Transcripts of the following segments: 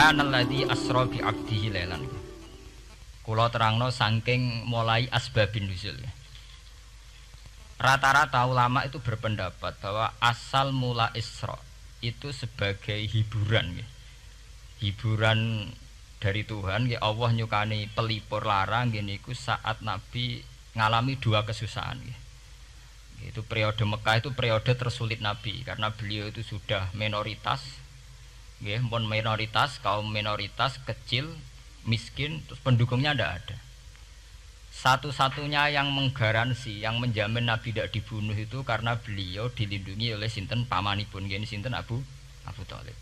Subhanalladzi asra bi 'abdihi lailan. Kula terangno saking mulai asbabun nuzul. Rata-rata ulama itu berpendapat bahwa asal mula Isra itu sebagai hiburan. Hiburan dari Tuhan, Allah nyukani pelipur larang niku saat Nabi ngalami dua kesusahan. Itu periode Mekah itu periode tersulit Nabi karena beliau itu sudah minoritas, kaum minoritas kecil, miskin, terus pendukungnya tidak ada. Satu-satunya yang menggaransi, yang menjamin Nabi tidak dibunuh itu karena beliau dilindungi oleh sinten pamanipun, sinten Abu Thalib.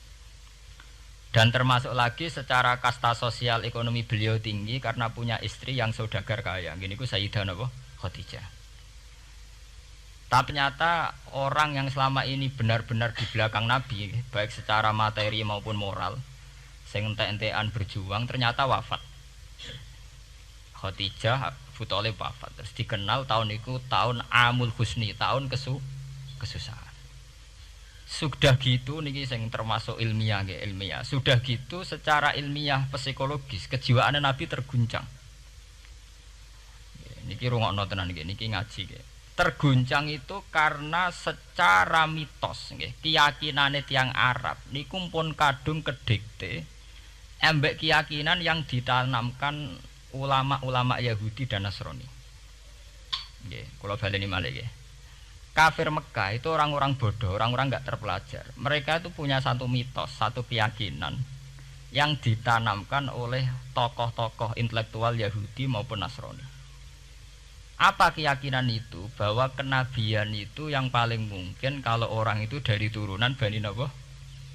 Dan termasuk lagi secara kasta sosial ekonomi beliau tinggi karena punya istri yang saudagar kaya. Gini ku Sayyidah Khadijah. Tapi ternyata orang yang selama ini benar-benar di belakang Nabi, baik secara materi maupun moral, sing entek-entekan berjuang, ternyata wafat. Khadijah Abu Thalib wafat. Terus dikenal tahun itu tahun Amul Husni, tahun kesusahan. Sudah gitu niki sing termasuk ilmiah. Sudah gitu secara ilmiah psikologis kejiwaan Nabi terguncang. Niki rungokno tenan niki ngaji. Terguncang itu karena secara mitos keyakinane tiyang Arab niku pun kadung kedikte embek keyakinan yang ditanamkan ulama-ulama Yahudi dan Nasrani. Nggih, kula baleni malih nggih. Kafir Mekah itu orang-orang bodoh, orang-orang enggak terpelajar. Mereka itu punya satu mitos, satu keyakinan yang ditanamkan oleh tokoh-tokoh intelektual Yahudi maupun Nasrani. Apa keyakinan itu? Bahwa kenabian itu yang paling mungkin kalau orang itu dari turunan Bani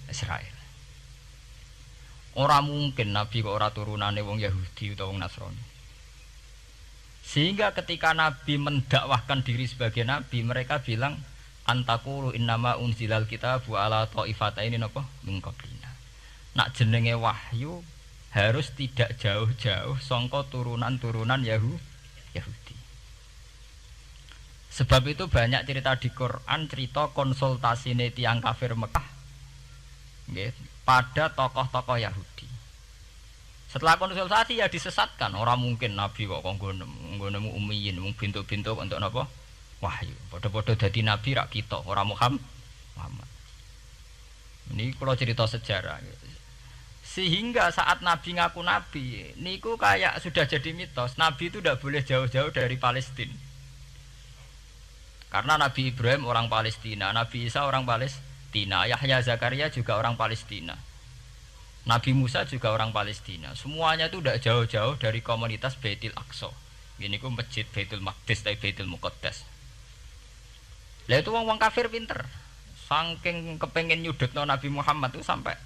Israel. Orang mungkin Nabi kok ora turunane wong Yahudi utawa wong Nasrani. Sehingga ketika Nabi mendakwahkan diri sebagai Nabi, mereka bilang antakulu innama unzilal kitabu ala ta'ifataini min qablina. Nak jenenge wahyu harus tidak jauh-jauh sangka turunan-turunan Yahudi. Sebab itu banyak cerita di Quran, cerita konsultasine tiyang kafir Mekah pada tokoh-tokoh Yahudi. Setelah konsultasi ya disesatkan. Orang mungkin Nabi kok nggonemu ummiyin, mung bintu-bintu untuk napa? Wahyu. Padha-padha dadi nabi rak kita, ora Muhammad. Ini kalau cerita sejarah. Sehingga saat Nabi ngaku Nabi, niku kayak sudah jadi mitos. Nabi itu tidak boleh jauh-jauh dari Palestina. Karena Nabi Ibrahim orang Palestina, Nabi Isa orang Palestina, Yahya Zakaria juga orang Palestina. Nabi Musa juga orang Palestina. Semuanya itu tidak jauh-jauh dari komunitas Baitul Aqsa. Ini ku masjid Baitul Maqdis atau Baitul Muqaddas. Lah itu wong kafir pinter. Saking kepengen nyudutno Nabi Muhammad itu sampai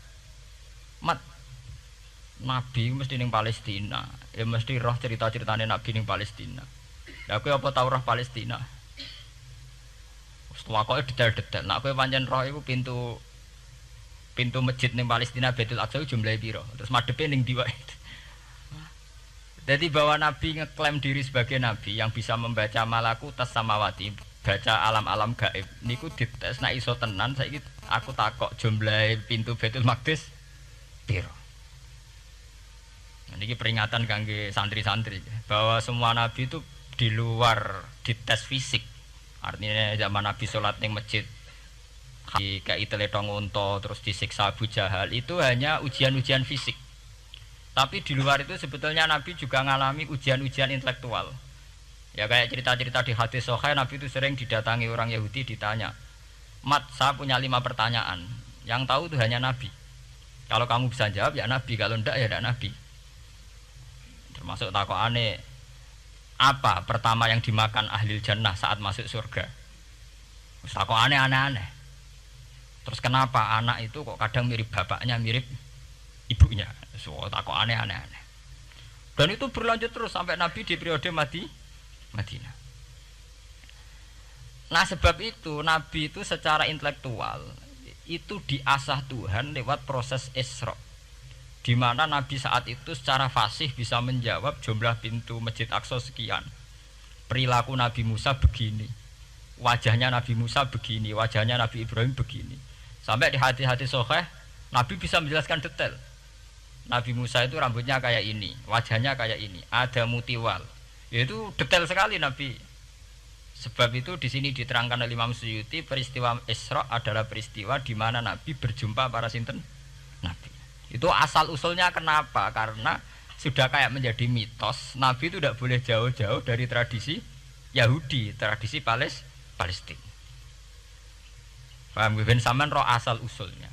Nabi mesti ning Palestina. Ya mesti roh cerita-ceritane Nabi ning Palestina. Lah kowe apa tau roh Palestina? Wis tuwakoke detail-detail. Nek kowe pancen roh iku pintu masjid ning Palestina Baitul Aqsa jumlahe piro? Terus madhepe ning ndi wae. Jadi bahwa Nabi ngeklaim diri sebagai Nabi yang bisa membaca malakutas samawati, baca alam-alam gaib. Niku dites nek iso tenan saiki aku takok jumlahe pintu Baitul Maqdis piro. Niki peringatan kangge santri-santri bahwa semua nabi itu di luar dites fisik. Artinya zaman Nabi salat ning masjid kayak teletong unta terus disiksa Abu Jahal itu hanya ujian-ujian fisik. Tapi di luar itu sebetulnya Nabi juga mengalami ujian-ujian intelektual. Ya kayak cerita-cerita di hadis Sahih, Nabi itu sering didatangi orang Yahudi ditanya, "Mat, saya punya 5 pertanyaan. Yang tahu itu hanya Nabi. Kalau kamu bisa jawab ya Nabi, kalau tidak ya tidak Nabi." Termasuk takokane, apa pertama yang dimakan ahli jannah saat masuk surga? Takokane aneh-aneh. Terus kenapa anak itu kok kadang mirip bapaknya, mirip ibunya? So, takut aneh-aneh. Dan itu berlanjut terus sampai Nabi di periode Madinah. Nah sebab itu Nabi itu secara intelektual itu diasah Tuhan lewat proses Isra. Di mana Nabi saat itu secara fasih bisa menjawab jumlah pintu Masjid Aqsa sekian. Perilaku Nabi Musa begini. Wajahnya Nabi Musa begini, wajahnya Nabi Ibrahim begini. Sampai di hati-hati Sahih, Nabi bisa menjelaskan detail. Nabi Musa itu rambutnya kayak ini, wajahnya kayak ini, ada mutiwal. Itu detail sekali Nabi. Sebab itu di sini diterangkan oleh Imam Suyuti, peristiwa Isra adalah peristiwa di mana Nabi berjumpa para sinten Nabi. Itu asal usulnya kenapa? Karena sudah kayak menjadi mitos, Nabi itu tidak boleh jauh-jauh dari tradisi Yahudi, tradisi Palestina. Paham ben sampean roh asal usulnya.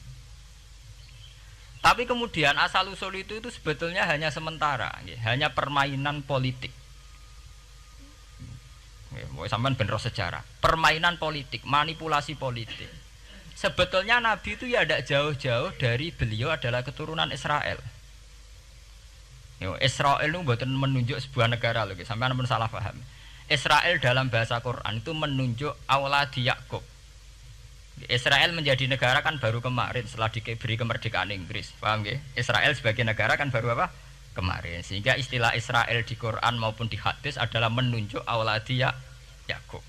Tapi kemudian asal usul itu sebetulnya hanya sementara, hanya permainan politik. Sampai bener sejarah, permainan politik, manipulasi politik. Sebetulnya Nabi itu ya tidak jauh-jauh dari beliau adalah keturunan Israel. Israel itu bukan menunjuk sebuah negara loh, sampai pun salah paham. Israel dalam bahasa Quran itu menunjuk auladi Yakub. Israel menjadi negara kan baru kemarin setelah diberi kemerdekaan Inggris, paham ya? Israel sebagai negara kan baru apa? Kemarin. Sehingga istilah Israel di Quran maupun di hadis adalah menunjuk auladi Yakub.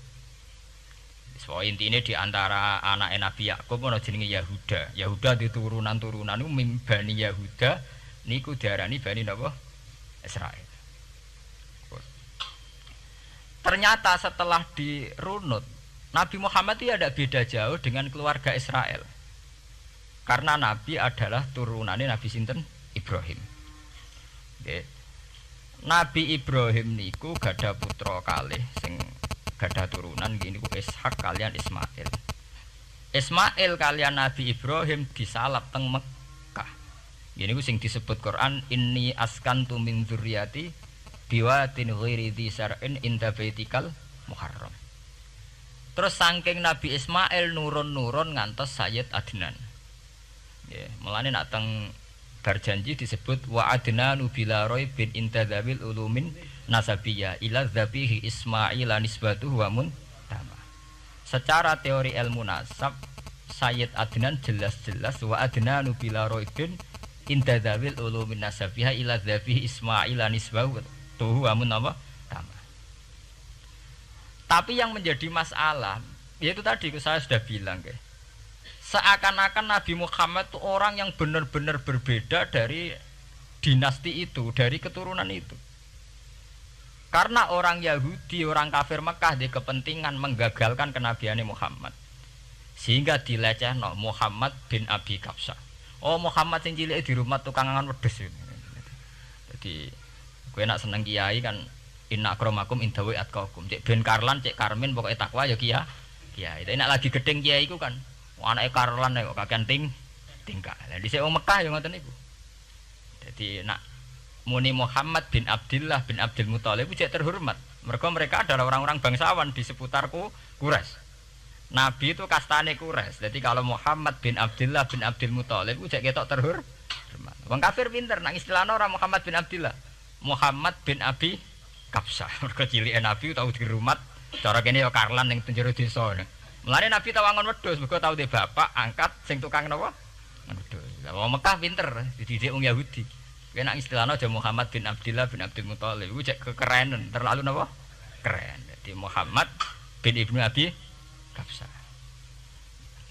So intinya di antara anak Nabi Yakub ana jenenge Yahuda. Yahuda di turunan-turunan niku Bani Yahuda niku diarani Bani napa? Israel. Ternyata setelah dirunut Nabi Muhammad itu tidak beda jauh dengan keluarga Israel. Karena Nabi adalah turunannya Nabi sinten Ibrahim. Okay. Nabi Ibrahim niku gada putra kalih sing gada turunan gini ku Ishak kalian Ismail. Ismail kalian Nabi Ibrahim disalap teng Mekah. Gini ku sing disebut Quran inni askantu min dzurriyyati biwatin ghairi dzi sar'in inda baitikal muharram. Terus saking Nabi Ismail nurun-nurun ngantos Sayyid Adnan. Ya, mulane nak teng berjanji disebut wa adnanu bila roy bin intadzabil ulumin nasabiyya ila dzabihi Ismail nisbatuhu wa muntama. Secara teori ilmu nasab Sayyid Adnan jelas-jelas wa adnanu bila roy bin intadzabil ulumin nasabiyya ila dzabihi Ismail nisbatuhu wa muntama. Tapi yang menjadi masalah, yaitu tadi saya sudah bilang, seakan-akan Nabi Muhammad itu orang yang benar-benar berbeda dari dinasti itu, dari keturunan itu. Karena orang Yahudi, orang kafir Mekah di kepentingan menggagalkan kenabian Muhammad, sehingga dilecehno Muhammad bin Abi Kabsah. Oh Muhammad sing cilik di rumah tukang angan wedhus. Jadi, gue nak seneng kiai kan. Inna akramakum indawi atqakum. Cek ben Karlan, cek Karmin pokoknya takwa ya kiai. Itu enak lagi gedeng kiai iku kan. Anake Karlan kok kakean tingkah. Lah dhisik wong Mekah ya ngoten niku. Dadi nak muni Muhammad bin Abdullah bin Abdul Muthalib cek terhormat. Mereka adalah orang-orang bangsawan di seputarku Quraisy. Nabi itu kastane Quraisy. Jadi kalau Muhammad bin Abdullah bin Abdul Muthalib cek ketok terhormat. Wong kafir pinter nang istilahna ora Muhammad bin Abdullah. Muhammad bin Abi Kabsah, mergo cilike Nabi tau dirumat, cara kene ya Karlan ning penjara desa. Mulane Nabi tau angon wedhus, mergo tau de bapak angkat sing tukang napa? Wedhus. Lah wong Mekah pinter, dididik wong Yahudi. Kuwi nek istilahna aja Muhammad bin Abdullah bin Abdul Muthalib, iku cek kekerenan, terlalu napa? Keren. Jadi Muhammad bin Ibnu Abi Kabsah.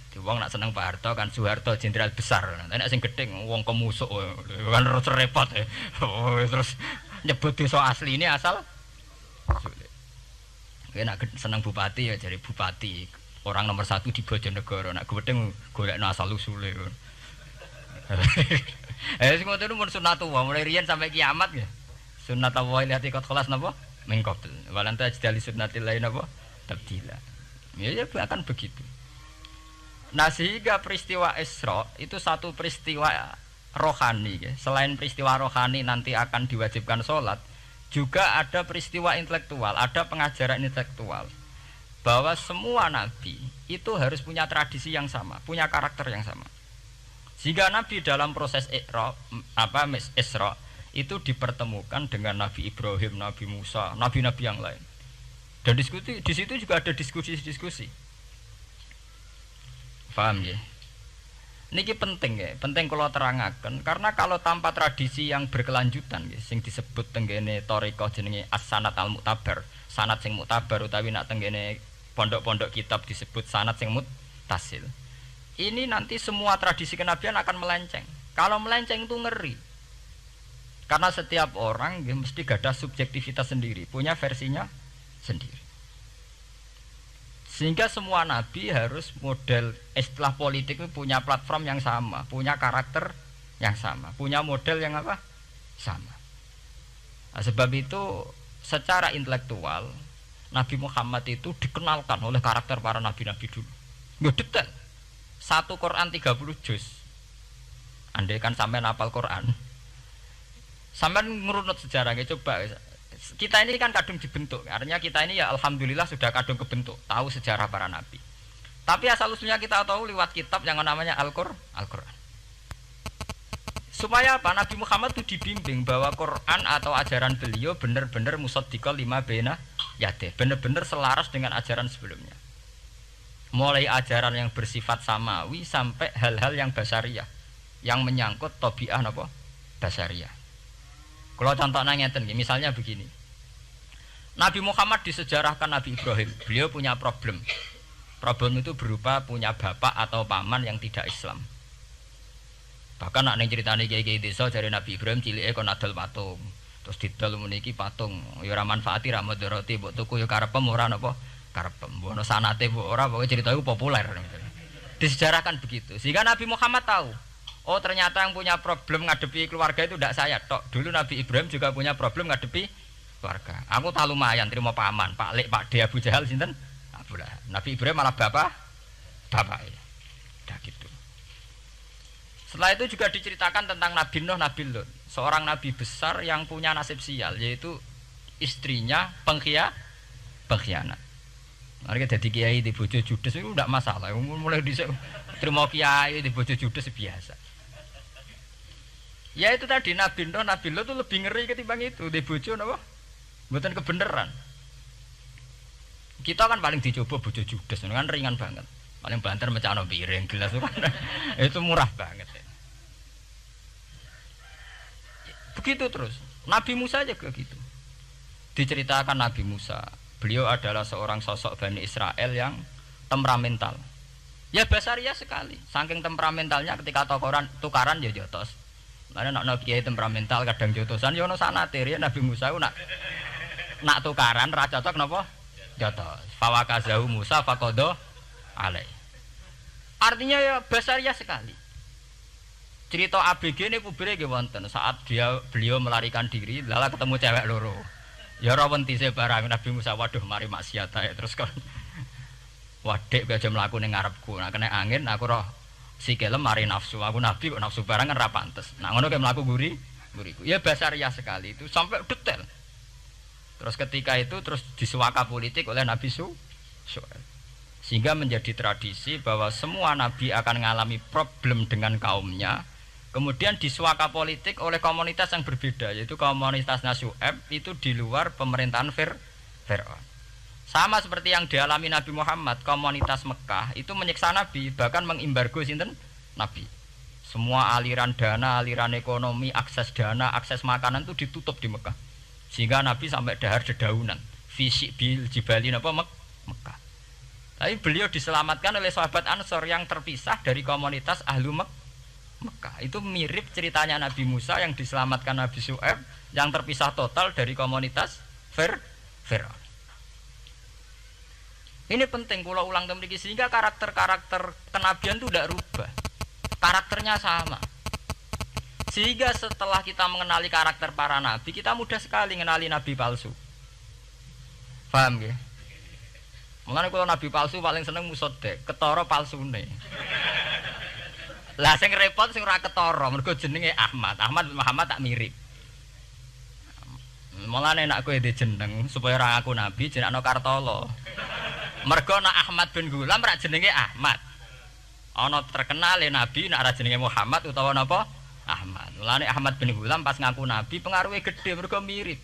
Di wong nak seneng Pak Harto kan Soeharto jenderal besar. Nek sing gedeng wong kemusuk kan repot. Terus nyebut desa asli ini asal nak seneng bupati ya jadi bupati orang nomor 1 di Bojonegoro nak gedeng golekno asal usule sing ngoten mun sunatullah mulai riyen sampai kiamat ya sunatullah lihati kot kelas napa mengkobel walanta jadi sunnatil lain napa tabdila ya akan begitu. Nah sehingga peristiwa Isra itu satu peristiwa rohani ya. Selain peristiwa rohani nanti akan diwajibkan sholat, juga ada peristiwa intelektual, ada pengajaran intelektual bahwa semua nabi itu harus punya tradisi yang sama, punya karakter yang sama. Sehingga nabi dalam proses Isra itu dipertemukan dengan Nabi Ibrahim, Nabi Musa, nabi-nabi yang lain. Dan diskusi di situ juga ada diskusi-diskusi. Paham ya? Niki penting ya, penting kalau terangaken karena kalau tanpa tradisi yang berkelanjutan ya, sing disebut tenggene thariqah jenenge as-sanad al-mu'tabar, sanad sing mu'tabar utawi nak tenggene pondok-pondok kitab disebut sanad sing muttasil. Ini nanti semua tradisi kenabian akan melenceng. Kalau melenceng itu ngeri. Karena setiap orang ya, mesti gada subjektivitas sendiri, punya versinya sendiri. Sehingga semua nabi harus model istilah politik itu punya platform yang sama, punya karakter yang sama, punya model yang apa? Sama. Nah, sebab itu secara intelektual Nabi Muhammad itu dikenalkan oleh karakter para nabi-nabi dulu. Ya detail. Satu Quran 30 juz. Andai kan sampai hafal Quran. Sampai ngurunut sejarahnya coba. Kita ini kan kadung dibentuk. Artinya kita ini ya alhamdulillah sudah kadung kebentuk, tahu sejarah para nabi. Tapi asal usulnya kita tahu lewat kitab yang namanya Al-Qur'an. Supaya apa? Nabi Muhammad itu dibimbing bahwa Quran atau ajaran beliau benar-benar musaddiqal lima baina yadeh, benar-benar selaras dengan ajaran sebelumnya. Mulai ajaran yang bersifat samawi sampai hal-hal yang basariyah, yang menyangkut tabiah apa? Basariyah. Kalau contohnya ngeten, misalnya begini. Nabi Muhammad disejarahkan Nabi Ibrahim, beliau punya problem. Problem itu berupa punya bapak atau paman yang tidak Islam. Bahkan nak neng ceritane kiai-kiai desa dari Nabi Ibrahim cilike kon adol patung. Terus didol meniki patung, ya ora manfaati ra mudarati, mbok tuku ya karepem ora napa karepem. Mbok ono sanate mbok ora, pokoke cerita iku populer. Disejarahkan begitu. Sehingga Nabi Muhammad tahu, oh ternyata yang punya problem ngadepi keluarga itu tidak saya tok. Dulu Nabi Ibrahim juga punya problem ngadepi keluarga. Aku tak lumayan terima paman, Pak Lek, Pak De, Abu Jahal sinten? Abu Lahab. Nabi Ibrahim malah bapak ya. Udah gitu. Setelah itu juga diceritakan tentang Nabi Nuh, Nabi Lut, seorang nabi besar yang punya nasib sial, yaitu istrinya pengkhianat. Mereka jadi kiai di bojo judes itu tidak masalah. Mulai dhisik terima kiai di bojo judes biasa. Ya itu tadi Nabi Nuh, Nabi Lut itu lebih ngeri ketimbang itu di bojo napa? Mboten kebenaran. Kita kan paling dicoba bojo judes, kan ringan banget. Paling banter mecano piring gelas itu kan itu murah banget. Begitu terus. Nabi Musa juga gitu. Diceritakan Nabi Musa, beliau adalah seorang sosok Bani Israel yang temperamental. Ya basariah sekali. Saking temperamentalnya ketika tukaran ya jotos. Lalu nak kiai temperamental kadang jotosan ya ono sanate ya Nabi Musa ku nak tukaran ra cocok napa? Jotos. Fawakazahu Musa faqada alai. Artinya ya basariah sekali. Cerita ABG ini publik nggih wonten saat beliau melarikan diri lala ketemu cewek loro. Ya ora wentise barang Nabi Musa, waduh mari maksiat ae terus kon. Wadek aja mlaku ning ngarepku. Nah kena angin aku roh sikile mari nafsu. Aku nabi kok nafsu barang kan ora pantes. Nah ngono kayak mlaku guriku. Ya basariah sekali itu sampai detail. Terus ketika itu terus disuaka politik oleh Nabi Syuaib. Sehingga menjadi tradisi bahwa semua nabi akan mengalami problem dengan kaumnya. Kemudian disuaka politik oleh komunitas yang berbeda, yaitu komunitas Syuaib itu di luar pemerintahan Fir'aun. Sama seperti yang dialami Nabi Muhammad, komunitas Mekah itu menyiksa Nabi, bahkan mengimbargo sinten Nabi. Semua aliran dana, aliran ekonomi, akses dana, akses makanan itu ditutup di Mekah. Sehingga Nabi sampai dahar dedaunan, fisik bil jibali napa Mekah. Tapi beliau diselamatkan oleh sahabat Ansor yang terpisah dari komunitas Ahlu Mekah. Itu mirip ceritanya Nabi Musa yang diselamatkan Nabi Syuaib yang terpisah total dari komunitas Fir'aun. Ini penting kalau ulang temriki sehingga karakter-karakter kenabian itu tidak rubah. Karakternya sama. Sehingga setelah kita mengenali karakter para nabi, kita mudah sekali mengenali nabi palsu. Paham ya? Mengenai kalau nabi palsu paling seneng musodek, ketara palsune. Lah sing repot sing ora ketara, mergo jenenge Ahmad. Ahmad Muhammad tak mirip. Mulane nek kowe ndek jeneng supaya ora ngaku nabi jenengno Kartolo. Mergo nek Ahmad bin Gulam rak jenenge Ahmad. Ana terkenal nabi nek ora jenenge Muhammad utawa napa? Ahmad. Mulane Ahmad bin Gulam pas ngaku nabi pengaruhe gede mergo mirip.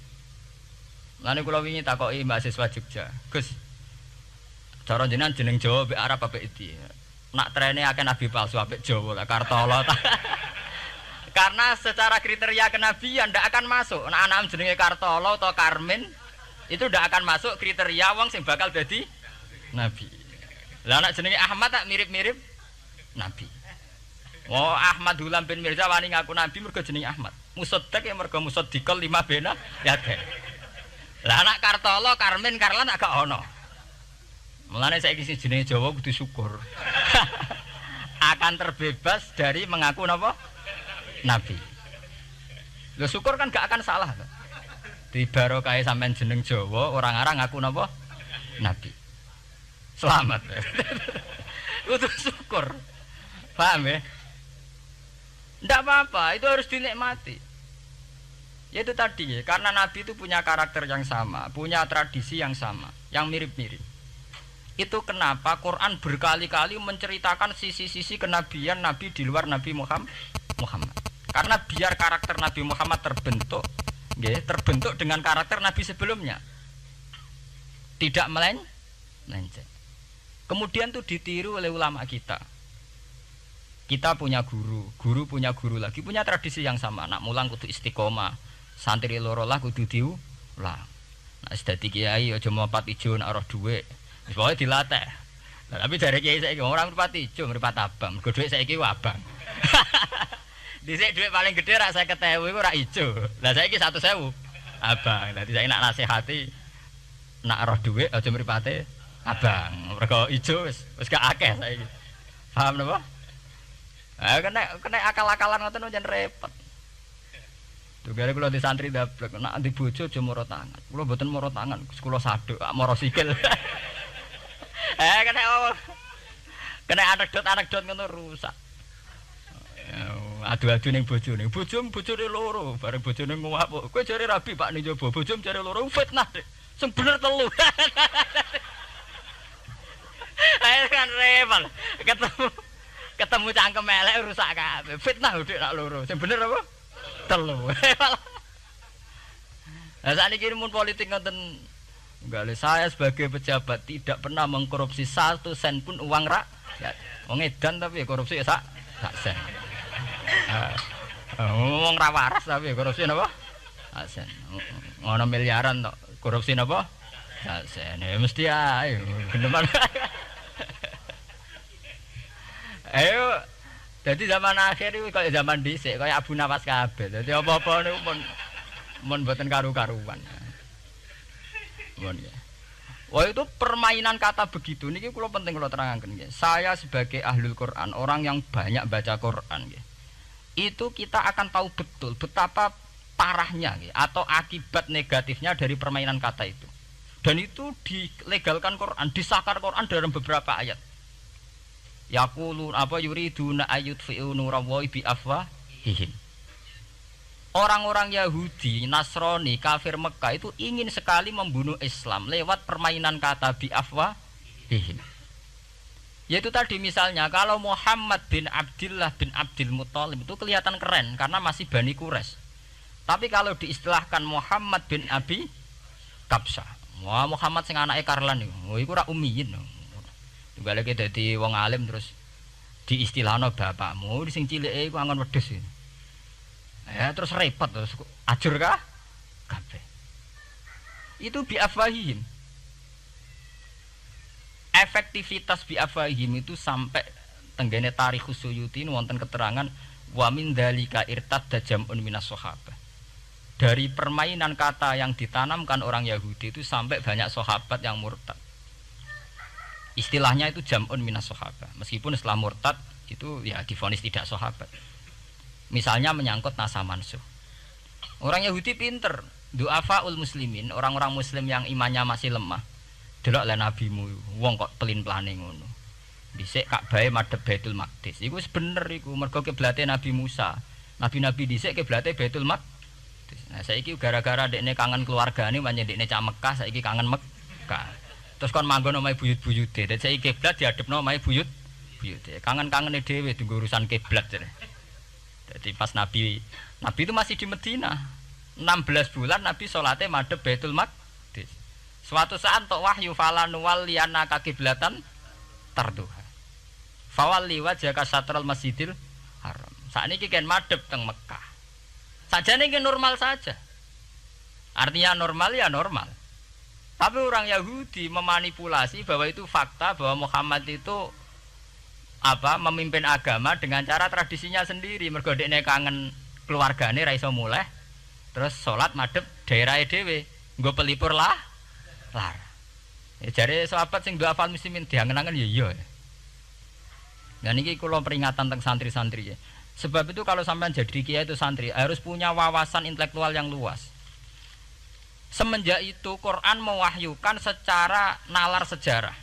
Mulane kula wingi takoki mahasiswa Jogja, Gus. Cara jenengan jeneng Jawa mbek Arab apa iki? Nak trene akeh nabi palsu apik Jawa lah Kartolo. Karena secara kriteria kenabian ndak akan masuk. Nek anak jenenge Kartolo atau Karmin itu ndak akan masuk kriteria wong sing bakal dadi nabi. Lah anak jenenge Ahmad tak mirip-mirip nabi. Oh Ahmad Hulam bin Mirza wani ngaku nabi mergo jenenge Ahmad. Musaddiq ya mergo musaddiqal lima bena yate. Lah anak Kartolo, Karmin, Karlan agak ono. Mulane saiki sing jenenge Jawa kudu syukur. Akan terbebas dari mengaku napa? Nabi. Lho syukur kan gak akan salah. Di barokah sampean jeneng Jawa, orang-orang ngaku napa? Nabi. Selamat. Kudu syukur. Paham ya? Ndak apa-apa, itu harus dinikmati. Ya itu tadi ya, karena Nabi itu punya karakter yang sama, punya tradisi yang sama, yang mirip-mirip. Itu kenapa Quran berkali-kali menceritakan sisi-sisi kenabian Nabi di luar Nabi Muhammad. Karena biar karakter Nabi Muhammad terbentuk, ya, terbentuk dengan karakter Nabi sebelumnya. Tidak melenceng. Kemudian itu ditiru oleh ulama kita. Kita punya guru punya guru lagi, punya tradisi yang sama. Nak mulang kudu istiqomah, santri loro lah kudu diulang. Nah, sedadi kiai aja mau pat ijo nak roh dhuwit. Wis pokoke dilatih. Nah, tapi dari kiai saiki orang mripat ijo, mripat abang. Mergo dhuwit saiki abang. Dhisik dhuwit paling gedhe rak 50.000 iku rak ijo. Lah saiki 100.000 abang. Dadi saiki nak nasihati nak roh dhuwit aja mripate abang. Mergo ijo wis gak akeh saiki. Paham napa? Kena akal-akalan ngoten njen repot. Tugare kula di santri dablek, nek di bojo aja moro tangan. Kula mboten moro tangan, kula saduk, moro sikil. Kena anekdot ngono rusak. Adu-adu ning bojone. Bojone loro, bareng bojone nguwap. Kowe jare rabi Pak ning jaba, bojom jare loro fitnah, Dik. Sing bener telu. Ayo kan repot. Ketemu cangkem elek rusak kabeh. Fitnah Dik nak loro. Sing bener apa? Telu. Lah sakniki mun politik ngoten enggak, saya sebagai pejabat tidak pernah mengkorupsi 1 sen pun uang rakyat. Wong edan tapi korupsi ya sak sen. Ngomong ra waras tapi korupsi napa? Sak sen. Ngono miliaran tok. Korupsi napa? Sak sen. Ya mesti ae. Geneman. Ayo. Jadi zaman akhir itu kayak zaman dhisik, kayak Abu Nawas kabeh. Dadi apa-apa niku mun mboten karu-karuan. Mun ya. Wah itu permainan kata begitu niki kula penting kula terangaken nggih. Saya sebagai ahlul Quran, orang yang banyak baca Quran nggih. Itu kita akan tahu betul betapa parahnya nggih atau akibat negatifnya dari permainan kata itu. Dan itu dilegalkan Quran, disahkan Quran dalam beberapa ayat. Yaqulu apa yuriduna ayutfi'u nurallahi bi afwahihim. Orang-orang Yahudi, Nasrani, kafir Mekah itu ingin sekali membunuh Islam lewat permainan kata bi afwahihim. Yaitu tadi misalnya kalau Muhammad bin Abdullah bin Abdul Muthalib itu kelihatan keren karena masih Bani Quraisy. Tapi kalau diistilahkan Muhammad bin Abi Kabsah, wah Muhammad sing anake Karlan iku ora ummiyin. Juga lagi dadi wong alim terus diistilahno bapakmu sing cilike iku angon wedhus. Ya terus repot terus ajur kah? Kabeh. Itu bi afwahihim. Efektivitas bi afwahihim itu sampai tenggene Tarikh Suyuti wonten keterangan wa min dzalika irtadda jam'un minas sahabah. Dari permainan kata yang ditanamkan orang Yahudi itu sampai banyak sahabat yang murtad. Istilahnya itu jam'un minas sahabah. Meskipun setelah murtad itu ya divonis tidak sahabat. Misalnya menyangkut nasa mansuh. Orang Yahudi pinter, du'afaul muslimin, orang-orang muslim yang imannya masih lemah. Delok le nabimu, wong kok pelin-pelane ngono. Dhisik Ka'bah madhep Baitul Maqdis. Iku wis bener iku, mergo kiblate Nabi Musa. Nabi-nabi dhisik kiblate Baitul Maqdis. Nah, saiki gara-gara dekne kangen keluargane pancen dekne cah Mekah, saiki kangen Mekah. Terus kon manggon omahe buyut-buyute. Dadi saiki kiblat diadepno omahe buyute. Kangen-kangene dhewe tunggu urusan kiblat jare. Jadi pas Nabi itu masih di Medina. 16 bulan Nabi salate madhep Baitul Maqdis. Suatu saat tok wahyu falan walliyana kiblatan tarduha. Fawalli wajhaka satral Masjidil Haram. Sakniki kan madhep teng Mekah. Sajane iki normal saja. Artinya normal ya normal. Tapi orang Yahudi memanipulasi bahwa itu fakta bahwa Muhammad itu memimpin agama dengan cara tradisinya sendiri. Mergo dekne kangen keluargane ra iso mulih terus salat madhep daerahe dhewe nggo pelipur lar. Ya jare sahabat sing do hafal muslimin diangen-angen ya iya. Nah niki kula peringatan teng santri-santri ya. Sebab itu kalau sampean jadi kiai itu santri harus punya wawasan intelektual yang luas. Semenjak itu Quran mewahyukan secara nalar sejarah.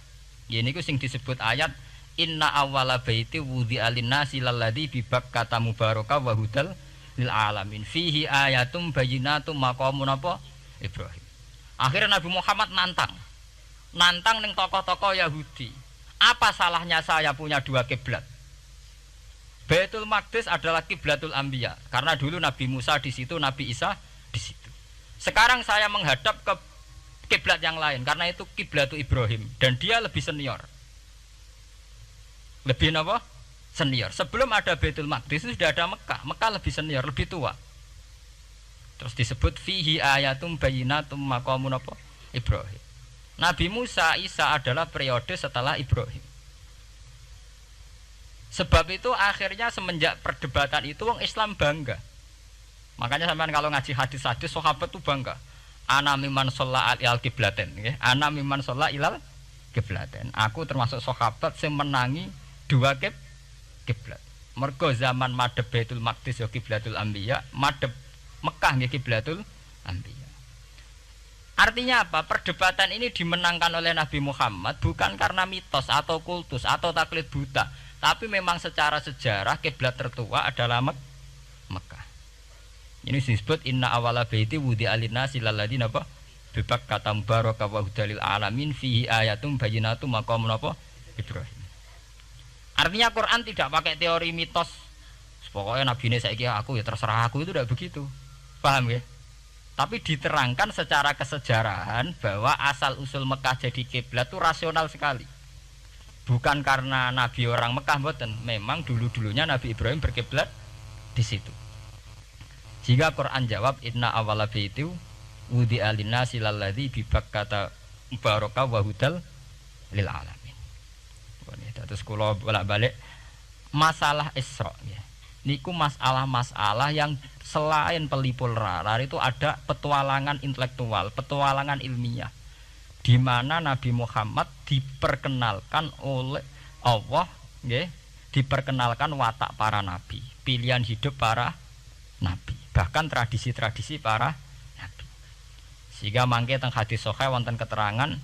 Ya niku sing disebut ayat inna awwala baiti wudi'a lin-nasi lalladzi bi Bakkata mubaraka wa hudal lil alamin fihi ayatum bayyinatum maqamun apa Ibrahim. Akhirnya Nabi Muhammad nantang ning tokoh-tokoh Yahudi. Apa salahnya saya punya dua kiblat? Baitul Maqdis adalah kiblatul anbiya karena dulu Nabi Musa di situ, Nabi Isa di situ. Sekarang saya menghadap ke kiblat yang lain karena itu kiblatul Ibrahim dan dia lebih senior. Lebih apa? Senior. Sebelum ada Baitul Maqdis sudah ada Mekah. Mekah lebih senior, lebih tua. Terus disebut fihi ayatum bayyinatum maqamun apa? Ibrahim. Nabi Musa, Isa adalah periode setelah Ibrahim. Sebab itu akhirnya semenjak perdebatan itu orang Islam bangga. Makanya sampean kalau ngaji hadis-hadis sahabat itu bangga. Ana mimman shalla ilal qiblaten, nggih. Ana mimman shalla ilal qiblaten. Aku termasuk sahabat sing menangi dua kiblat. Mergo zaman madhep Baitul Maqdis ya kiblatul anbiya, madhep Mekah nggih kiblatul anbiya. Artinya apa? Perdebatan ini dimenangkan oleh Nabi Muhammad bukan karena mitos atau kultus atau taklid buta, tapi memang secara sejarah kiblat tertua adalah Mekah. Ini disebut inna awala baiti wudi'a lin-nasi lalladzi napa bi Bakkata mubaraka wa hudalil alamin fihi ayatum bayyinatum maqamun apa Ibrahim. Artinya Quran tidak pakai teori mitos. Pokoknya nabi ini saiki aku ya terserah aku, itu tidak begitu. Paham ya? Tapi diterangkan secara kesejarahan bahwa asal usul Mekah jadi kiblat itu rasional sekali. Bukan karena nabi orang Mekah mboten, memang dulu-dulunya Nabi Ibrahim berkiblat di situ. Jika Quran jawab inna awwala baiti wudi'a lin-nasi lalladzi bi Bakkata mubaraka wa hudal lil alamin. Terus kula bolak-balik masalah Isra ya. Niku masalah-masalah yang selain pelipur lar itu ada petualangan intelektual, petualangan ilmiah, di mana Nabi Muhammad diperkenalkan oleh Allah, nggih, diperkenalkan watak para nabi, pilihan hidup para nabi, bahkan tradisi-tradisi para nabi. Sehingga mangke teng hadis sahih wonten keterangan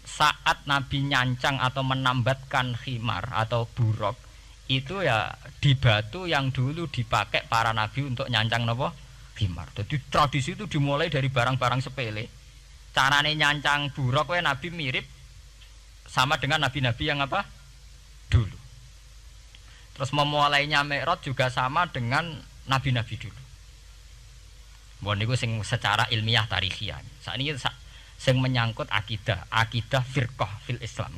saat Nabi nyancang atau menambatkan khimar atau buruk itu ya di batu yang dulu dipakai para nabi untuk nyancang napa khimar. Jadi tradisi itu dimulai dari barang-barang sepele. Carane nyancang buruk wae nabi mirip sama dengan nabi-nabi yang apa dulu. Terus memulainya Mi'raj juga sama dengan nabi-nabi dulu. Bon niku sing secara ilmiah tarikhiyah. Sakniki sing menyangkut akidah firqah fil Islam.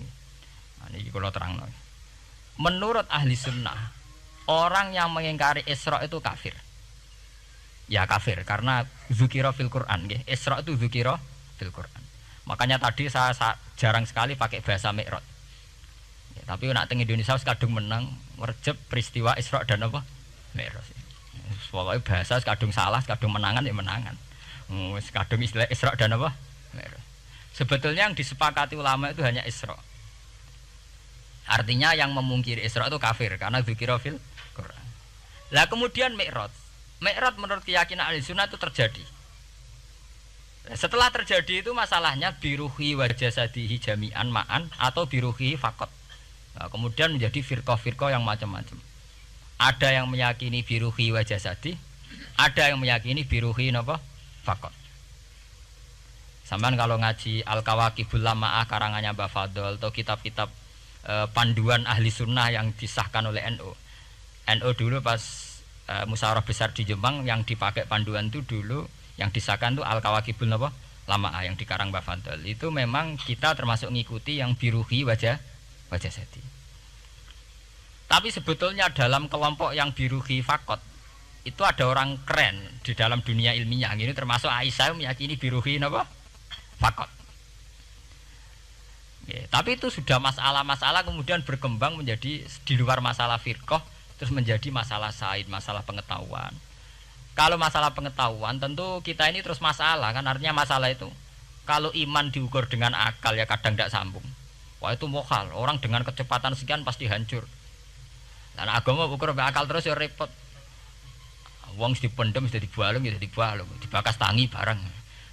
Nah niki kula terangno. Menurut ahli sunnah, orang yang mengingkari Isra itu kafir. Ya kafir karena dzikra fil Quran nggih. Isra itu dzikra fil Quran. Makanya tadi saya jarang sekali pakai bahasa Mi'raj. Ya, tapi nak teng Indonesia kadung menang merjep peristiwa Isra dan apa? Mi'raj. Pokoknya bahasa kadung salah, kadung menangan ya menangan. Kadung istilah Isra dan apa? Mi'raj. Sebetulnya yang disepakati ulama itu hanya Isra. Artinya yang memungkiri Isra itu kafir karena dzikra fil Quran. Lah kemudian Mi'raj. Mi'raj menurut keyakinan ahli sunnah itu terjadi. Setelah terjadi itu masalahnya biruhi wa jasadihi jami'an ma'an atau biruhi faqat. Nah, kemudian menjadi firqah-firqah yang macam-macam. Ada yang meyakini biruhi wa jasadi, ada yang meyakini biruhi napa faqat. Sampeyan kalau ngaji Al-Kawakibul Lama'ah karangannya Mbah Fadl atau kitab-kitab panduan ahli sunnah yang disahkan oleh NU. NU dulu pas musyawarah besar di Jepang yang dipakai panduan itu dulu yang disahkan itu Al-Kawakibul Lama'ah yang dikarang Mbah Fadl. Itu memang kita termasuk ngikuti yang biruhi wajah seti. Tapi sebetulnya dalam kelompok yang biruhi fakot itu ada orang keren di dalam dunia ilmiah. Ini termasuk Aisyah meyakini biruhi napa? Fakot. Ya, tapi itu sudah masalah-masalah kemudian berkembang menjadi di luar masalah firqah terus menjadi masalah said, masalah pengetahuan. Kalau masalah pengetahuan tentu kita ini terus masalah kan, artinya masalah itu kalau iman diukur dengan akal ya kadang tidak sambung. Wah itu mokal, orang dengan kecepatan sekian pasti hancur. Dan agama ukur akal terus ya repot. Wong dipendem sudah dibualung ya dibualung, dibakas tangi bareng.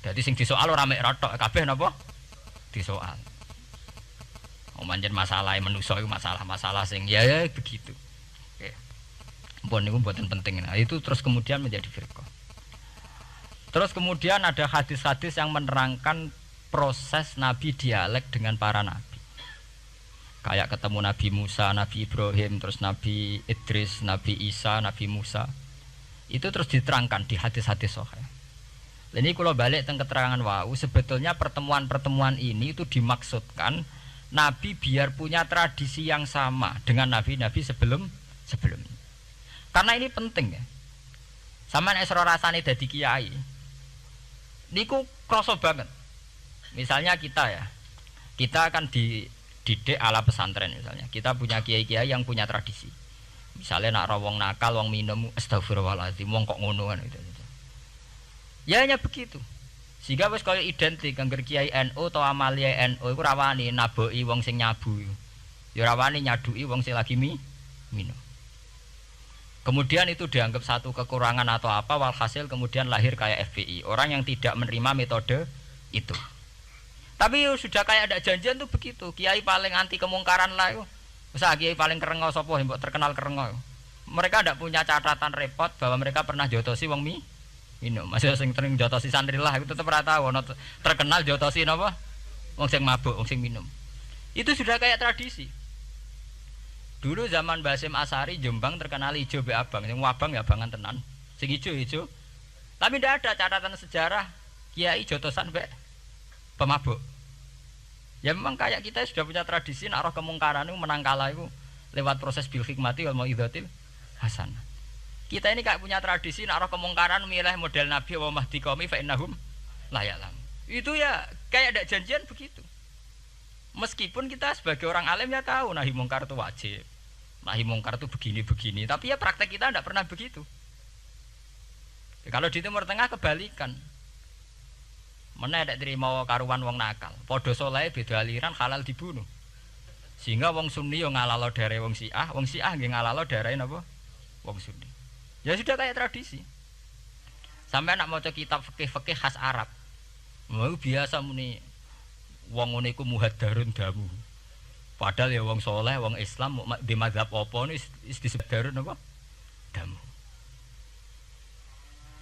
Jadi sing disoal ora mek rotok kabeh napa? Disoal. Manjen masalah manusa iku masalah-masalah sing ya begitu. Oke. Mpun niku mboten penting. Nah, itu terus kemudian menjadi firqah. Terus kemudian ada hadis-hadis yang menerangkan proses Nabi dialek dengan para nabi. Kayak ketemu Nabi Musa, Nabi Ibrahim, terus Nabi Idris, Nabi Isa, Nabi Musa. Itu terus diterangkan di hadis-hadis sahih. Ini kalau balik tentang keterangan wau, sebetulnya pertemuan-pertemuan ini itu dimaksudkan Nabi biar punya tradisi yang sama dengan nabi-nabi sebelumnya. Karena ini penting ya. Sama nek rasane dadi kiai. Niku kroso banget. Misalnya kita ya. Kita akan dididik ala pesantren misalnya. Kita punya kiai-kiai yang punya tradisi. Misalnya nak rawong nakal, wong minum astagfirullahaladzim, wong kok ngono kan gitu. Ya hanya begitu. Sehingga wis kaya identik angger kiai NU atau amalia NU iku rawani naboki wong sing nyabu. Ya rawani nyaduki wong sing lagi minum. Kemudian itu dianggap satu kekurangan atau apa, walhasil kemudian lahir kayak FPI, orang yang tidak menerima metode itu. Tapi sudah kayak ada janjian tuh begitu, kiai paling anti kemungkaran lah itu. Masa kiai paling kerengo sapa mbok terkenal kerengo. Mereka tidak punya catatan repot bahwa mereka pernah jotosi wong minum. Masih sing sering jotosi santri lah itu tetep ora tahu terkenal jotosi napa? Wong sing mabuk, wong sing minum. Itu sudah kayak tradisi. Dulu zaman Basim Asari Jombang terkenal ijo be abang, yang wabang ya abangan tenan. Sing ijo. Tapi tidak ada catatan sejarah kiai jotosan be pemabuk. Ya memang kayak kita sudah punya tradisi nak roh kemungkaran itu menang kalah itu lewat proses bil hikmati wal mau'izatil hasanah. Kita ini kayak punya tradisi nak roh kemungkaran milih model Nabi wa mahdi qaumi fa innahum la ya'lam. Itu ya kayak ada janjian begitu. Meskipun kita sebagai orang alim ya tahu nahi mungkar itu wajib. Nahi mungkar itu begini-begini, tapi ya praktek kita tidak pernah begitu. Ya, kalau di Timur Tengah kebalikan. Mana ada terima karuan wong nakal. Podo soleh beda aliran halal dibunuh. Sehingga wong Sunni yo ngalalo darah wong Syiah nggih ngalalo darah napa? Wong Sunni. Ya sudah kayak tradisi. Sampai nak maca kitab fikih-fikih khas Arab. Mau biasa muni wong ngene iku muhaddarun damu. Padahal ya wong soleh, wong Islam di mazhab apa ini disebut darun apa? Damu.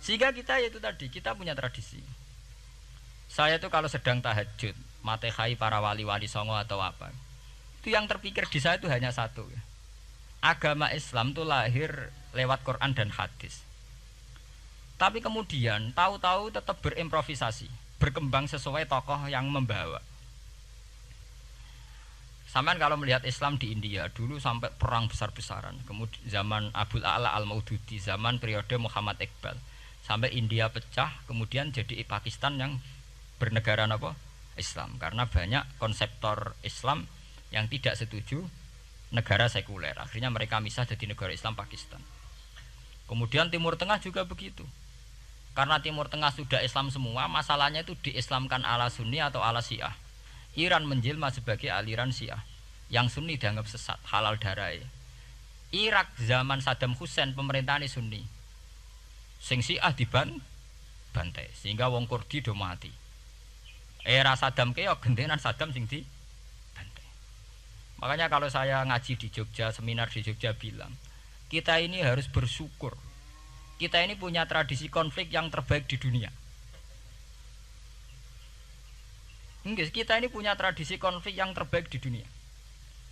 Sehingga kita itu tadi, kita punya tradisi. Saya tuh kalau sedang tahajud, matehai para wali-wali songo atau apa, itu yang terpikir di saya itu hanya satu. Agama Islam itu lahir lewat Quran dan hadis. Tapi kemudian tahu-tahu tetap berimprovisasi, berkembang sesuai tokoh yang membawa. Sampai kalau melihat Islam di India dulu sampai perang besar-besaran, kemudian zaman Abul A'la Al-Maududi, zaman periode Muhammad Iqbal, sampai India pecah, kemudian jadi Pakistan yang bernegara apa? Islam, karena banyak konseptor Islam yang tidak setuju negara sekuler. Akhirnya mereka misah jadi negara Islam Pakistan. Kemudian Timur Tengah juga begitu. Karena Timur Tengah sudah Islam semua, masalahnya itu diislamkan ala Sunni atau ala Syiah. Iran menjelma sebagai aliran Syiah. Yang Sunni dianggap sesat, halal darah. Irak zaman Saddam Hussein pemerintahan Sunni. Sing Syiah dibantai sehingga wong Kurdi do mati. Era Saddam keok gentenan Saddam sing dibantai. Makanya kalau saya ngaji di Jogja, seminar di Jogja bilang, kita ini harus bersyukur. Kita ini punya tradisi konflik yang terbaik di dunia. Kita ini punya tradisi konflik yang terbaik di dunia.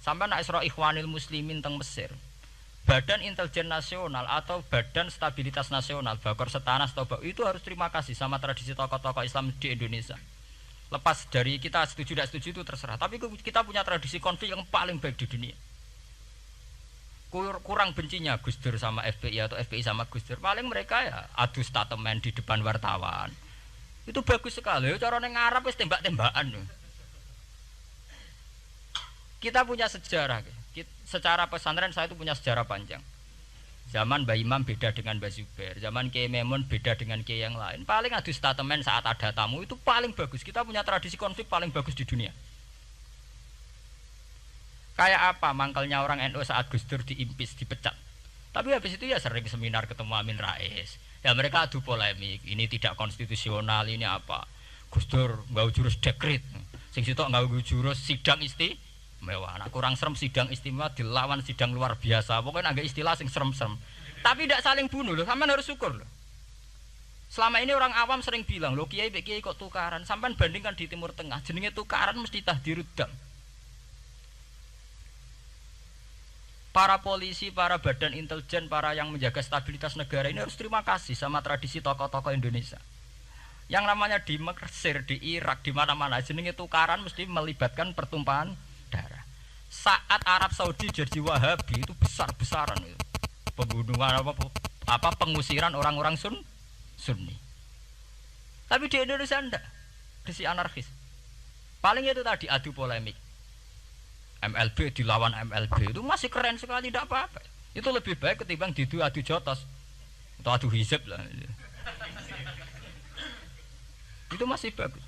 Sampai nak Isra Ikhwanil Muslimin teng Mesir, Badan Intelijen Nasional atau Badan Stabilitas Nasional, Bakor Setanas atau itu harus terima kasih sama tradisi tokoh-tokoh Islam di Indonesia. Lepas dari kita setuju tidak setuju itu terserah. Tapi kita punya tradisi konflik yang paling baik di dunia. Kurang bencinya Gus Dur sama FPI atau FPI sama Gus Dur. Paling mereka ya adu statement di depan wartawan. Itu bagus sekali. Cara neng Arab wis tembak-tembakan. Kita punya sejarah. Secara pesantren saya itu punya sejarah panjang. Zaman Mbah Imam beda dengan Mbah Zubair, zaman Kiai Memun beda dengan Kiai yang lain. Paling adu statement saat ada tamu itu paling bagus. Kita punya tradisi konflik paling bagus di dunia. Kayak apa mangkalnya orang NU saat Gus Dur diimpis, dipecat. Tapi habis itu ya sering seminar ketemu Amin Rais. Ya mereka adu polemik, ini tidak konstitusional, ini apa. Gus Dur nggawa jurus dekret. Sing sitok nggawa jurus sidang mewah, nak kurang serem sidang istimewa dilawan sidang luar biasa. Pokoknya agak istilah sing serem-serem. Tapi tidak saling bunuh loh, sampean harus syukur loh. Selama ini orang awam sering bilang, loh kiai kok tukaran. Sampean bandingkan di Timur Tengah, jenenge tukaran mesti tahdirudam. Para polisi, para badan intelijen, para yang menjaga stabilitas negara ini harus terima kasih sama tradisi tokoh-tokoh Indonesia. Yang namanya di Mesir, di Irak, di mana-mana jenenge tukaran mesti melibatkan pertumpahan darah. Saat Arab Saudi jadi Wahabi itu besar-besaran itu. Pembunuhan apa pengusiran orang-orang Sunni. Tapi di Indonesia enggak. Desi anarkis. Paling itu tadi adu polemik. MLB dilawan MLB itu masih keren sekali, tidak apa-apa. Itu lebih baik ketimbang adu jotos atau adu hizib lah. Itu masih bagus.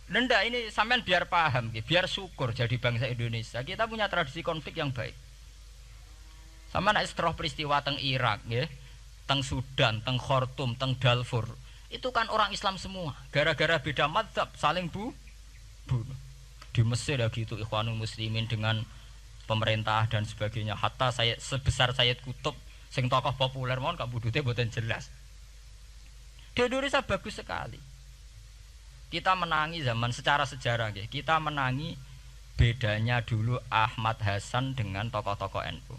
Nenda ini sampean biar paham, biar syukur jadi bangsa Indonesia. Kita punya tradisi konflik yang baik. Sama nek setelah peristiwa teng Irak, teng Sudan, teng Khartoum, teng Darfur, itu kan orang Islam semua. Gara-gara beda mazhab saling bunuh. Di Mesir ya gitu, Ikhwanul Muslimin dengan pemerintah dan sebagainya. Hatta saya sebesar Sayyid Qutb, sing tokoh populer mohon gak budute mboten jelas. Di Indonesia bagus sekali. Kita menangi zaman secara sejarah, kita menangi bedanya dulu Ahmad Hasan dengan tokoh-tokoh NU.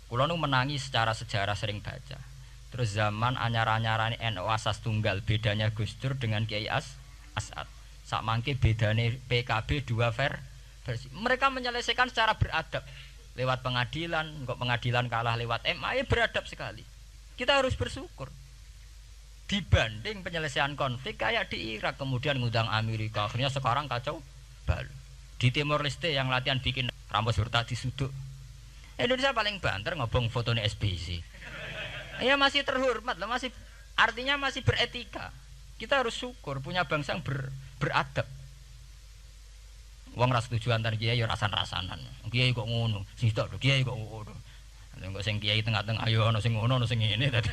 Kulo nu menangi secara sejarah sering baca. Terus zaman anyar-anyarane NU asas tunggal, bedanya Gus Dur dengan Kiai As'ad. Sak mangke bedane PKB dua versi. Mereka menyelesaikan secara beradab. Lewat pengadilan, kok pengadilan kalah lewat MA, beradab sekali. Kita harus bersyukur. Dibanding penyelesaian konflik kayak di Irak, kemudian ngundang Amerika, akhirnya sekarang kacau balu. Di Timor Leste yang latihan bikin rambut surta disuduk, Indonesia paling banter ngobong fotonya SBC. Ya masih terhormat lah, masih artinya masih beretika. Kita harus syukur punya bangsa yang beradab. Wong ras tujuan antar kiai ya rasan-rasanan. Kiai kok ngono, sing tok kiai kok ngono. Engko sing kiai tengah-tengah ayo ana sing ngono ana sing ngene dadi.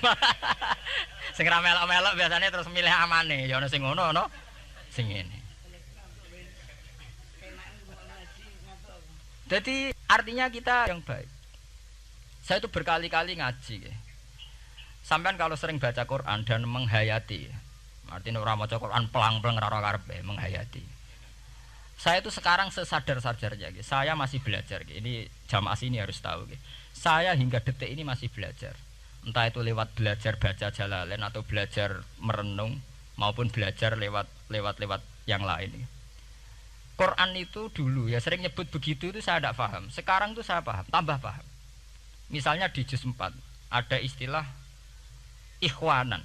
Sing ra melok-melok biasanya terus milih amane, ya ana sing ngono ana sing ngene. Jadi artinya kita yang baik. Saya itu berkali-kali ngaji. Sampean kalau sering baca Quran dan menghayati, artinya orang maca Quran pelang-pelang ora karepe menghayati. Saya itu sekarang sesadar-sadarnya, saya masih belajar. Ini jamaah sini harus tahu. Saya hingga detik ini masih belajar. Entah itu lewat belajar baca Jalalain atau belajar merenung maupun belajar lewat yang lain. Quran itu dulu ya sering nyebut begitu itu saya tidak paham. Sekarang tuh saya paham, tambah paham. Misalnya di juz 4 ada istilah ikhwanan.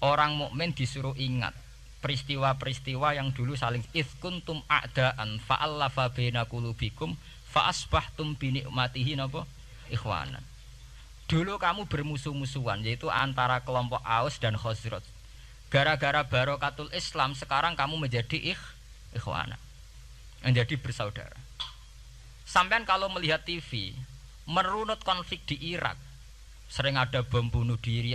Orang mukmin disuruh ingat peristiwa-peristiwa yang dulu saling kuntum a'daan fa'allafa baina qulubikum fa asbahtum bi nikmatihi napa ikhwanan. Dulu kamu bermusuh-musuhan yaitu antara kelompok Aus dan Khazraj. Gara-gara barokatul Islam sekarang kamu menjadi ikhwanan. Menjadi bersaudara. Sampean kalau melihat TV merunut konflik di Irak, sering ada bom bunuh diri,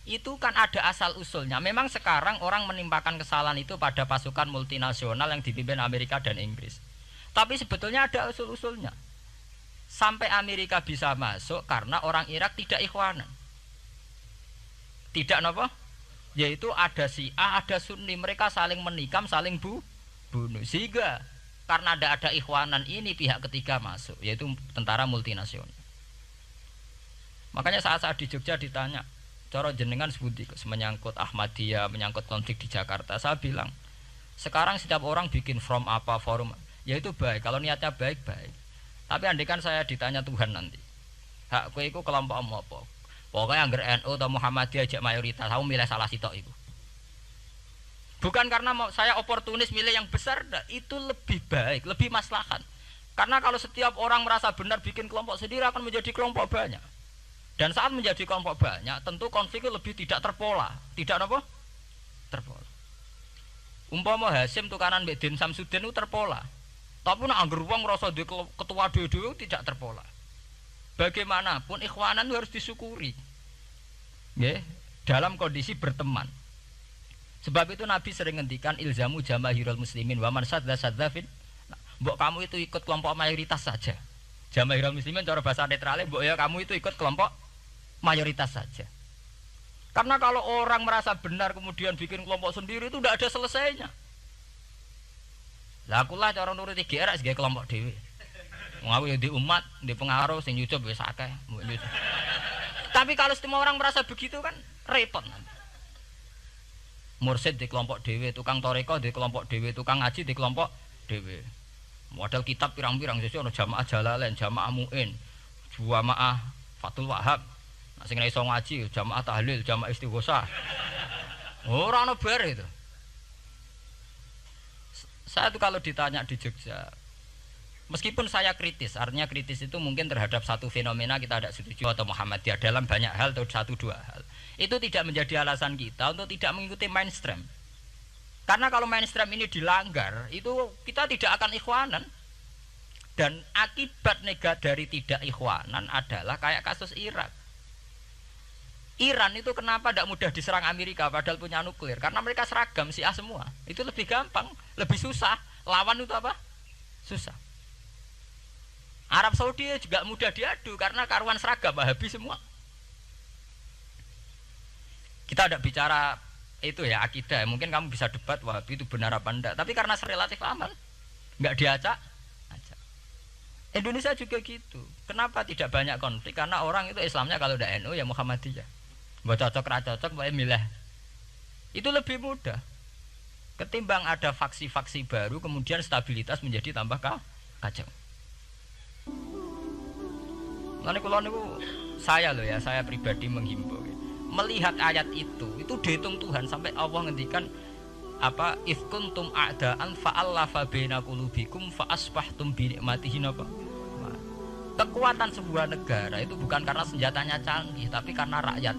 itu kan ada asal usulnya. Memang sekarang orang menimpakan kesalahan itu pada pasukan multinasional yang dipimpin Amerika dan Inggris. Tapi sebetulnya ada usul-usulnya. Sampai Amerika bisa masuk karena orang Irak tidak ikhwanan. Tidak apa? Yaitu ada Syiah, ada Sunni, mereka saling menikam, saling bunuh. Sehingga karena ada ikhwanan ini pihak ketiga masuk, yaitu tentara multinasional. Makanya saat di Jogja ditanya, cara jenengan sebuti menyangkut Ahmadiyah, menyangkut konflik di Jakarta, saya bilang, sekarang setiap orang bikin from apa forum, ya itu baik, kalau niatnya baik-baik. Tapi andaikan saya ditanya Tuhan nanti, hak kowe iku kelompok apa? Pokoknya angger NU atau Muhammadiyah aja mayoritas, aku milih salah sitok itu. Bukan karena saya oportunis milih yang besar, itu lebih baik, lebih maslahat. Karena kalau setiap orang merasa benar bikin kelompok sendiri akan menjadi kelompok banyak. Dan saat menjadi kelompok banyak, tentu konfliknya lebih tidak terpola. Tidak apa? Terpola. Umpama Hasim tukaran mbek Den Samsudin itu terpola. Tapi nek angger wong ngrasa duwe ketua dhewe tidak terpola. Bagaimanapun ikhwanan harus disyukuri. Nggih, dalam kondisi berteman. Sebab itu Nabi sering ngendikan ilzamu jamaahirul muslimin wa man sadza fin. Mbok kamu itu ikut kelompok mayoritas saja. Jamaahirul muslimin cara bahasa netralnya mbok ya kamu itu ikut kelompok mayoritas saja. Karena kalau orang merasa benar kemudian bikin kelompok sendiri itu tidak ada selesainya. Lah akulah cara nuruti GR sebagai kelompok dhewe. Wong aku ya di umat, di pengaruh sing nyucup wis akeh. Tapi kalau semua orang merasa begitu kan repot. Mursid di kelompok dhewe, tukang toreko di kelompok dhewe, tukang ngaji di kelompok dhewe. Model kitab pirang-pirang sesuk ana jamaah Jalalain, jamaah Muin, jamaah Fathul Wahhab. Nek sing iso ngaji jamaah tahlil, jamaah istighosah. Ora ana bar itu. Saya tuh kalau ditanya di Jogja, meskipun saya kritis, artinya kritis itu mungkin terhadap satu fenomena kita tidak setuju atau Muhammadiyah dalam banyak hal atau satu dua hal. Itu tidak menjadi alasan kita untuk tidak mengikuti mainstream. Karena kalau mainstream ini dilanggar, itu kita tidak akan ikhwanan. Dan akibat negatif dari tidak ikhwanan adalah kayak kasus Irak. Iran itu kenapa tidak mudah diserang Amerika padahal punya nuklir? Karena mereka seragam Syiah semua. Itu lebih gampang, lebih susah. Lawan itu apa? Susah. Arab Saudi juga mudah diadu karena karuan seragam Wahabi semua. Kita tidak bicara itu ya akidah. Mungkin kamu bisa debat Wahabi itu benar apa enggak. Tapi karena relatif aman, nggak diacak. Indonesia juga gitu. Kenapa tidak banyak konflik? Karena orang itu Islamnya kalau udah NU ya Muhammadiyah. Buat cocok cocok, boleh milih. Itu lebih mudah. Ketimbang ada faksi-faksi baru, kemudian stabilitas menjadi tambah kacau. Lalu kalau niku saya loh ya, saya pribadi menghimbau. Melihat ayat itu dihitung Tuhan sampai Allah ngendikan apa if kuntum a'daan fa'allafa baina qulubikum fa asbahtum bi ni'matihi napa. Kekuatan sebuah negara itu bukan karena senjatanya canggih, tapi karena rakyatnya